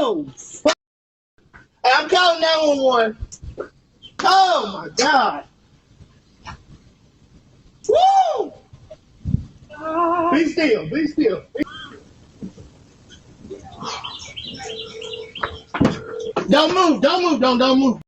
Oh! Hey, I'm calling 911. Oh my God! Woo! Be still, be still. Don't move, don't move, don't move.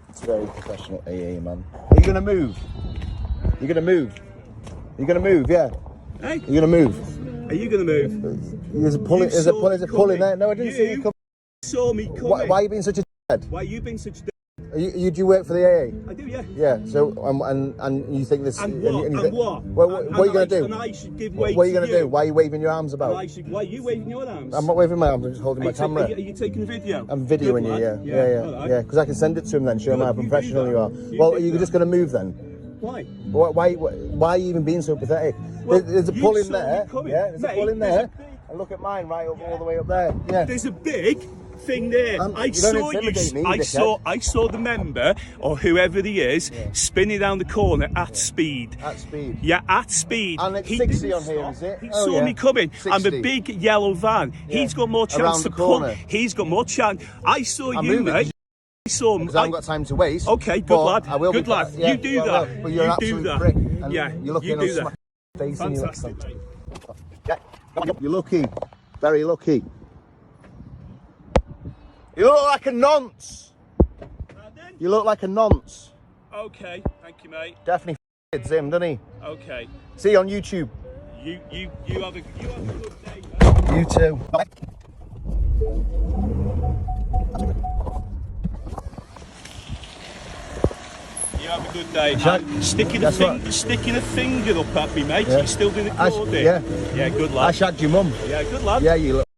It's very professional AA, man. Are you gonna move? You're gonna move? You're gonna move, yeah? Hey? You're gonna move? Are you gonna move? There's a pull, is a pull in there? No, I didn't see you come. Saw me coming. Why are you being such a d***head? Why are you being such a d***? You do work for the AA? I do, yeah. Yeah, so, and you think this... And what? And what? Well, what are you going to do? And I should give way What are you going to to do? Why are you waving your arms about? Why are you waving your arms? I'm not waving my arms, I'm just holding my camera. Are you taking a video? I'm videoing you, yeah. Because I can send it to him then, show him how professional you are. Well, are you just going to move then? Why? Why are you even being so pathetic? Well, there's a pull in there, yeah, there's Mate, a pull in there, and look at mine right up all the way up there, yeah. There's a big thing there. I saw the member or whoever he is spinning down the corner at speed. At speed. Yeah, at speed. And it's 60 on here, is it? He saw me coming. 60. I'm a big yellow van. Yeah. He's got more chance to pull. He's got more chance. I saw you, mate. I saw him. Because I haven't got time to waste. Okay, good lad. I will good lad. Yeah, you do that. But you're an absolute prick. And yeah, you're lucky you do that. Face Fantastic. Yeah. You're lucky. Very lucky. You look like a nonce. You look like a nonce. Okay, thank you, mate. Definitely f***ed him, doesn't he? Okay. See you on YouTube. You have a good day, mate. You too. You have a good day. Sticking a finger up at me, mate. Yeah. You still doing the recording? Yeah. Yeah, good lad. I shagged your mum. Yeah, good lad. Yeah, you look.